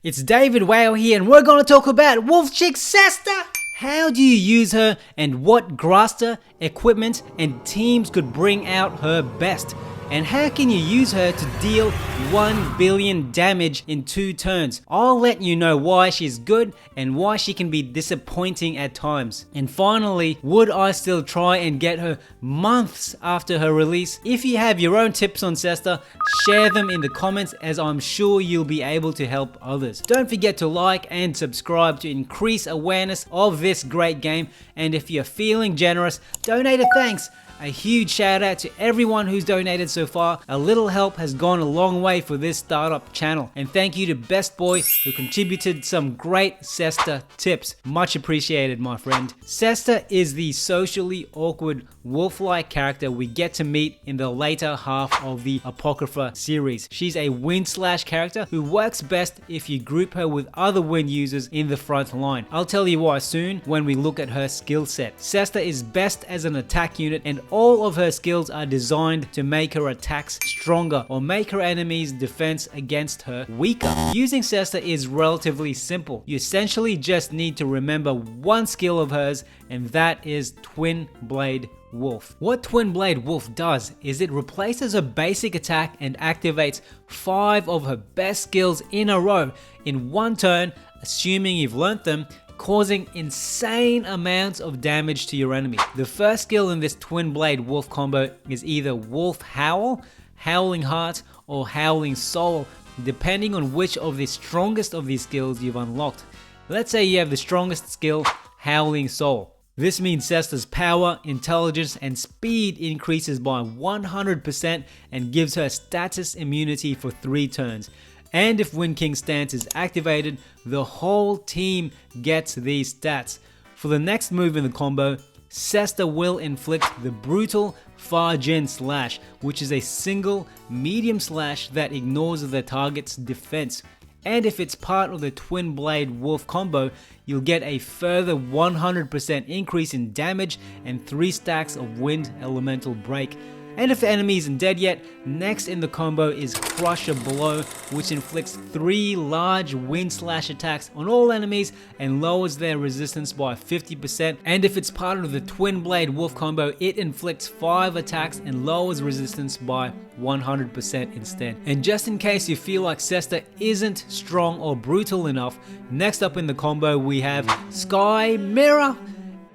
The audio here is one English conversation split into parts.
It's David Whale here, and we're gonna talk about Wolf Chick Sesta! How do you use her, and what Grasta, equipment, and teams could bring out her best? And how can you use her to deal 1 billion damage in 2 turns? I'll let you know why she's good and why she can be disappointing at times. And finally, would I still try and get her months after her release? If you have your own tips on Sesta, share them in the comments, as I'm sure you'll be able to help others. Don't forget to like and subscribe to increase awareness of this great game. And if you're feeling generous, donate a thanks. A huge shout out to everyone who's donated so far. A little help has gone a long way for this startup channel. And thank you to Best Boy, who contributed some great Sesta tips. Much appreciated, my friend. Sesta is the socially awkward wolf-like character we get to meet in the later half of the Apocrypha series. She's a wind slash character who works best if you group her with other wind users in the front line. I'll tell you why soon when we look at her skill set. Sesta is best as an attack unit, and all of her skills are designed to make her attacks stronger or make her enemy's defense against her weaker. Using Sesta is relatively simple. You essentially just need to remember one skill of hers, and that is Twin Blade Wolf. What Twin Blade Wolf does is it replaces her basic attack and activates 5 of her best skills in a row in one turn, assuming you've learnt them, causing insane amounts of damage to your enemy. The first skill in this Twin Blade Wolf combo is either Wolf Howl, Howling Heart, or Howling Soul, depending on which of the strongest of these skills you've unlocked. Let's say you have the strongest skill, Howling Soul. This means Sesta's power, intelligence, and speed increases by 100% and gives her status immunity for 3 turns. And if Wind King stance is activated, the whole team gets these stats. For the next move in the combo, Sesta will inflict the brutal Far-Gen Slash, which is a single medium slash that ignores the target's defense. And if it's part of the Twin Blade Wolf combo, you'll get a further 100% increase in damage and 3 stacks of Wind Elemental Break. And if the enemy isn't dead yet, next in the combo is Crusher Blow, which inflicts 3 large wind slash attacks on all enemies and lowers their resistance by 50%. And if it's part of the Twin Blade Wolf combo, it inflicts 5 attacks and lowers resistance by 100% instead. And just in case you feel like Sesta isn't strong or brutal enough, next up in the combo we have Sky Mirror.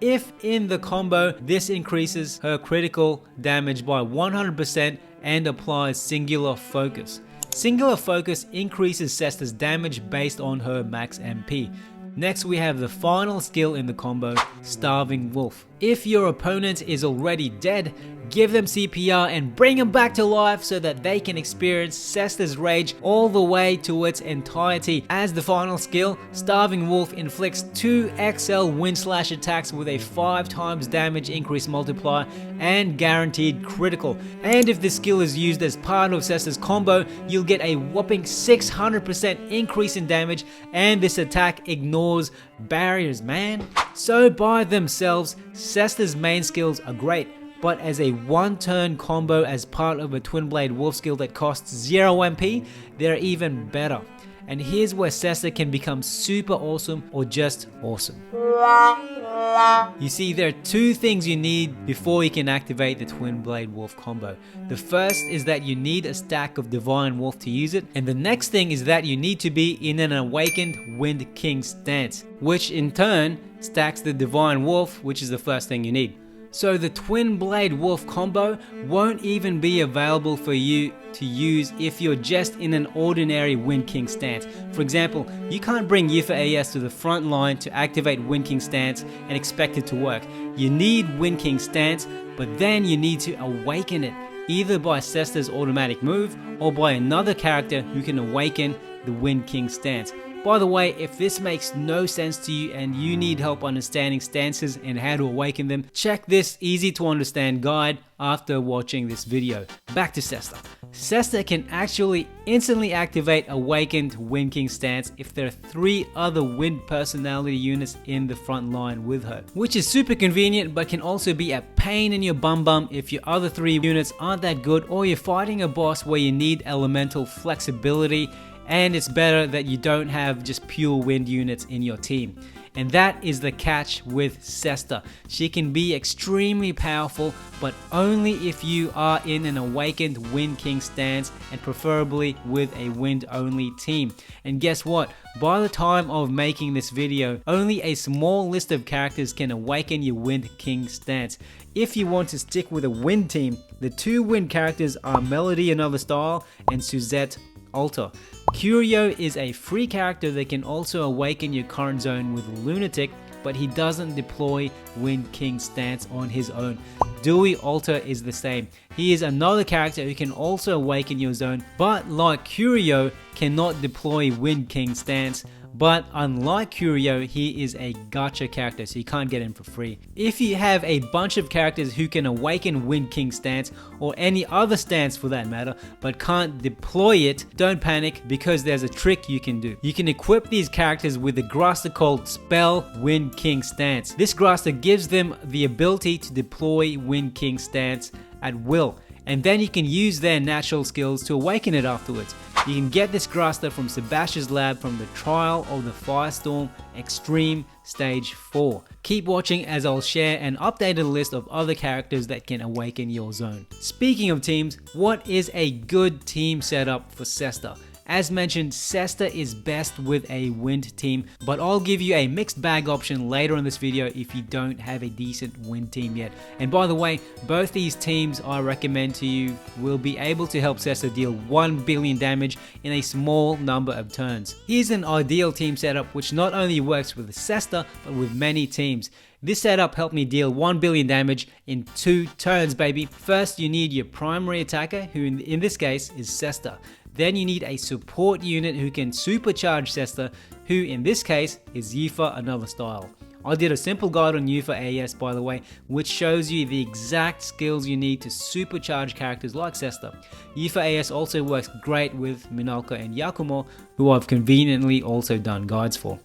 If in the combo, this increases her critical damage by 100% and applies Singular Focus. Singular Focus increases Sesta's damage based on her max MP. Next we have the final skill in the combo, Starving Wolf. If your opponent is already dead, give them CPR and bring them back to life so that they can experience Sesta's rage all the way to its entirety. As the final skill, Starving Wolf inflicts 2 XL wind slash attacks with a 5 times damage increase multiplier and guaranteed critical. And if this skill is used as part of Sesta's combo, you'll get a whopping 600% increase in damage, and this attack ignores barriers, man. So by themselves, Sesta's main skills are great, but as a 1-turn combo as part of a Twin Blade Wolf skill that costs 0 MP, they're even better. And here's where Sesta can become super awesome or just awesome. You see, there are 2 things you need before you can activate the Twin Blade Wolf combo. The first is that you need a stack of Divine Wolf to use it, and the next thing is that you need to be in an awakened Wind King stance, which in turn stacks the Divine Wolf, which is the first thing you need. So the Twin Blade Wolf combo won't even be available for you to use if you're just in an ordinary Wind King stance. For example, you can't bring Yifa AS to the front line to activate Wind King stance and expect it to work. You need Wind King stance, but then you need to awaken it, either by Sesta's automatic move or by another character who can awaken the Wind King stance. By the way, if this makes no sense to you and you need help understanding stances and how to awaken them, check this easy to understand guide after watching this video. Back to Sesta. Sesta can actually instantly activate Awakened Wind King stance if there are 3 other Wind personality units in the front line with her, which is super convenient but can also be a pain in your bum if your other 3 units aren't that good, or you're fighting a boss where you need elemental flexibility and it's better that you don't have just pure wind units in your team. And that is the catch with Sesta. She can be extremely powerful, but only if you are in an awakened Wind King stance and preferably with a wind only team. And guess what? By the time of making this video, only a small list of characters can awaken your Wind King stance. If you want to stick with a wind team, the two wind characters are Melody Another Style and Suzette Alter. Curio is a free character that can also awaken your current zone with Lunatic, but he doesn't deploy Wind King stance on his own. Dewey Alter is the same. He is another character who can also awaken your zone, but like Curio, cannot deploy Wind King stance. But unlike Curio, he is a gacha character, so you can't get him for free. If you have a bunch of characters who can awaken Wind King stance, or any other stance for that matter, but can't deploy it, don't panic, because there's a trick you can do. You can equip these characters with a Grasta called Spell Wind King Stance. This Grasta gives them the ability to deploy Wind King stance at will, and then you can use their natural skills to awaken it afterwards. You can get this Grasta from Sebastian's lab from the Trial of the Firestorm Extreme Stage 4. Keep watching as I'll share an updated list of other characters that can awaken your zone. Speaking of teams, what is a good team setup for Sesta? As mentioned, Sesta is best with a wind team, but I'll give you a mixed bag option later in this video if you don't have a decent wind team yet. And by the way, both these teams I recommend to you will be able to help Sesta deal 1 billion damage in a small number of turns. Here's an ideal team setup which not only works with Sesta, but with many teams. This setup helped me deal 1 billion damage in 2 turns, baby. First, you need your primary attacker, who in this case is Sesta. Then you need a support unit who can supercharge Sesta, who in this case is Yufa Another Style. I did a simple guide on Yufa AS, by the way, which shows you the exact skills you need to supercharge characters like Sesta. Yufa AS also works great with Minalka and Yakumo, who I've conveniently also done guides for.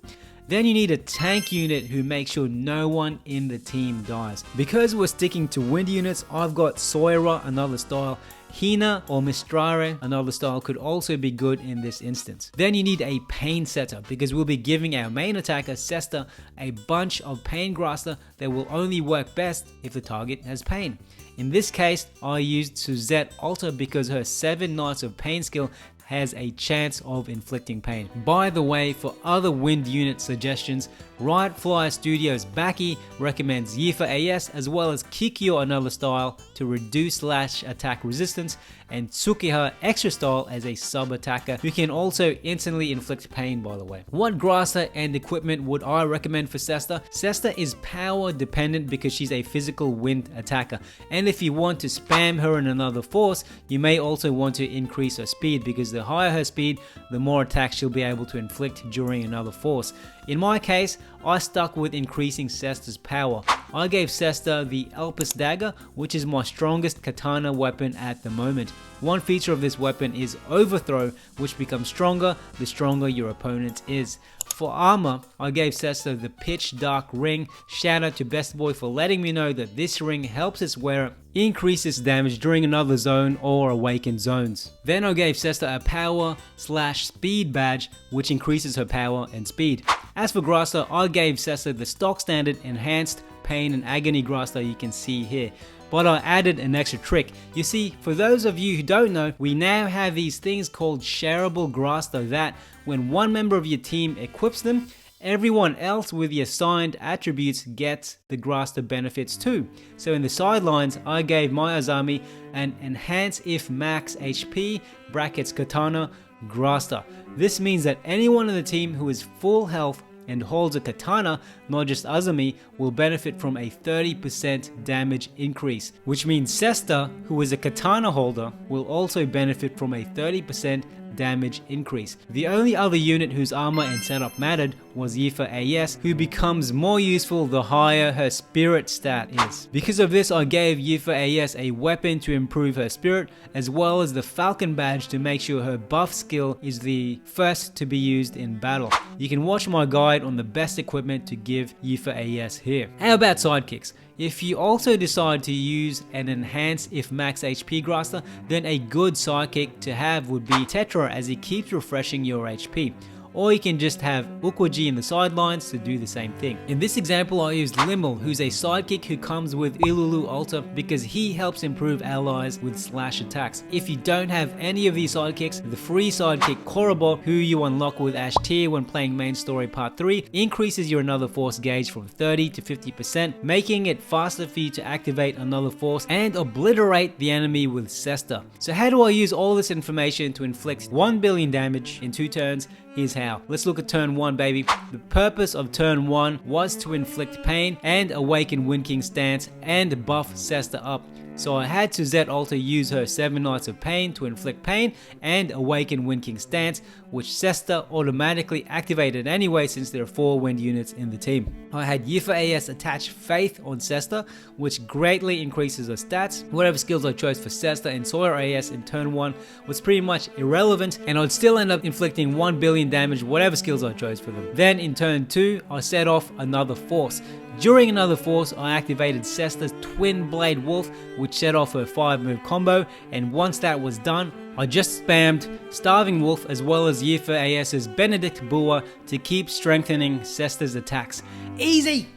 Then you need a tank unit who makes sure no one in the team dies. Because we're sticking to wind units, I've got Soira Another Style. Hina or Mistrare Another Style could also be good in this instance. Then you need a pain setter, because we'll be giving our main attacker Sesta a bunch of pain Grasta that will only work best if the target has pain. In this case, I used Suzette Alter because her 7 Nights of Pain skill has a chance of inflicting pain. By the way, for other wind unit suggestions, Wright Flyer Studios Baki recommends Yufa AS as well as Kikyo Another Style to reduce slash attack resistance, and Tsukiha Extra Style as a sub attacker who can also instantly inflict pain, by the way. What Grasta and equipment would I recommend for Sesta? Sesta is power dependent because she's a physical wind attacker, and if you want to spam her in another force, you may also want to increase her speed, because the higher her speed, the more attacks she'll be able to inflict during another force. In my case, I stuck with increasing Sesta's power. I gave Sesta the Elpis Dagger, which is my strongest katana weapon at the moment. One feature of this weapon is Overthrow, which becomes stronger the stronger your opponent is. For armor, I gave Sesta the Pitch Dark Ring. Shout out to Best Boy for letting me know that this ring helps its wearer increase its damage during another zone or awakened zones. Then I gave Sesta a power / speed badge, which increases her power and speed. As for Grasta, I gave Sesta the stock standard enhanced pain and agony Grasta you can see here. But I added an extra trick. You see, for those of you who don't know, we now have these things called shareable Grasta that, when one member of your team equips them, everyone else with the assigned attributes gets the Grasta benefits too. So in the sidelines, I gave my Azami an enhance if max HP brackets katana Grasta. This means that anyone in the team who is full health and holds a katana, not just Azami, will benefit from a 30% damage increase, which means Sesta, who is a katana holder, will also benefit from a 30% damage increase. The only other unit whose armor and setup mattered was Yifa AS, who becomes more useful the higher her spirit stat is. Because of this, I gave Yifa AS a weapon to improve her spirit, as well as the Falcon badge to make sure her buff skill is the first to be used in battle. You can watch my guide on the best equipment to give Yifa AS here. How about sidekicks? If you also decide to use an enhance if max HP Grasta, then a good sidekick to have would be Tetra, as he keeps refreshing your HP. Or you can just have Ukwaji in the sidelines to do the same thing. In this example, I used Limmel, who's a sidekick who comes with Ilulu Alta because he helps improve allies with slash attacks. If you don't have any of these sidekicks, the free sidekick Korobo, who you unlock with Ash Tier when playing Main Story Part 3, increases your Another Force gauge from 30 to 50%, making it faster for you to activate Another Force and obliterate the enemy with Sesta. So how do I use all this information to inflict 1 billion damage in 2 turns? Here's how. Let's look at turn 1, baby. The purpose of turn 1 was to inflict pain and awaken Wind King stance and buff Sesta up. So I had to Z Alter use her 7 Nights of Pain to inflict pain and awaken Wind King stance, which Sesta automatically activated anyway since there are 4 wind units in the team. I had Yifa AS attach Faith on Sesta, which greatly increases her stats. Whatever skills I chose for Sesta and Sawyer AS in turn 1 was pretty much irrelevant, and I'd still end up inflicting 1 billion damage whatever skills I chose for them. Then in turn 2, I set off Another Force. During Another Force, I activated Sesta's Twin Blade Wolf, which set off her 5-move combo, and once that was done, I just spammed Starving Wolf as well as Yifa AS's Benedict Bua to keep strengthening Sesta's attacks. Easy!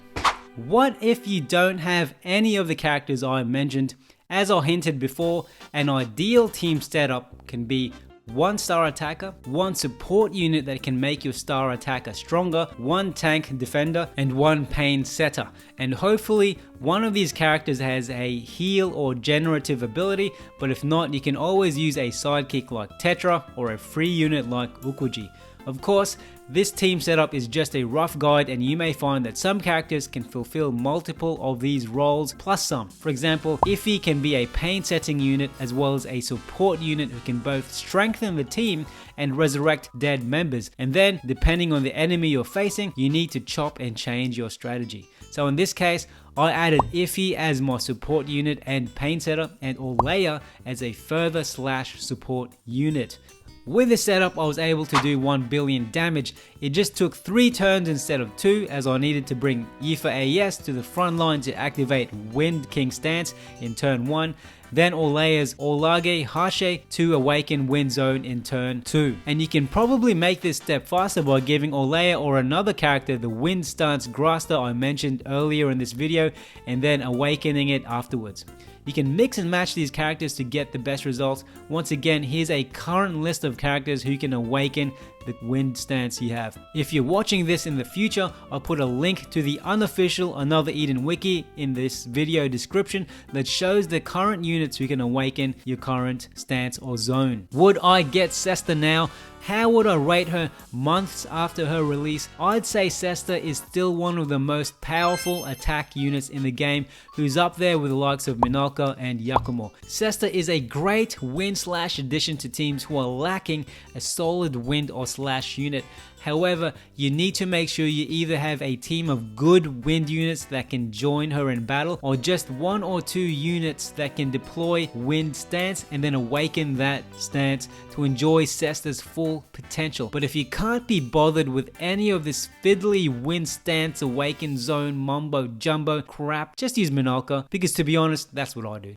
What if you don't have any of the characters I mentioned? As I hinted before, an ideal team setup can be 1 star attacker, 1 support unit that can make your star attacker stronger, 1 tank defender, and 1 pain setter. And hopefully one of these characters has a heal or generative ability, but if not, you can always use a sidekick like Tetra or a free unit like Ukwaji. Of course, this team setup is just a rough guide, and you may find that some characters can fulfill multiple of these roles plus some. For example, Iffy can be a pain setting unit as well as a support unit who can both strengthen the team and resurrect dead members. And then, depending on the enemy you're facing, you need to chop and change your strategy. So in this case, I added Iffy as my support unit and pain setter, and Olea as a further slash support unit. With this setup, I was able to do 1 billion damage. It just took 3 turns instead of 2, as I needed to bring Yifa AS to the front line to activate Wind King stance in turn 1, then Olea's Olage Hashe to awaken Wind Zone in turn 2. And you can probably make this step faster by giving Olea or another character the Wind Stance Grasta I mentioned earlier in this video, and then awakening it afterwards. You can mix and match these characters to get the best results. Once again, here's a current list of characters who can awaken the wind stance you have. If you're watching this in the future, I'll put a link to the unofficial Another Eden wiki in this video description that shows the current units who can awaken your current stance or zone. Would I get Sesta now? How would I rate her months after her release? I'd say Sesta is still one of the most powerful attack units in the game, who's up there with the likes of Minolka and Yakumo. Sesta is a great wind slash addition to teams who are lacking a solid wind or slash unit. However, you need to make sure you either have a team of good wind units that can join her in battle, or just 1 or 2 units that can deploy wind stance and then awaken that stance to enjoy Sesta's full potential. But if you can't be bothered with any of this fiddly wind stance awaken zone mumbo jumbo crap, just use Minolka, because to be honest, that's what I do.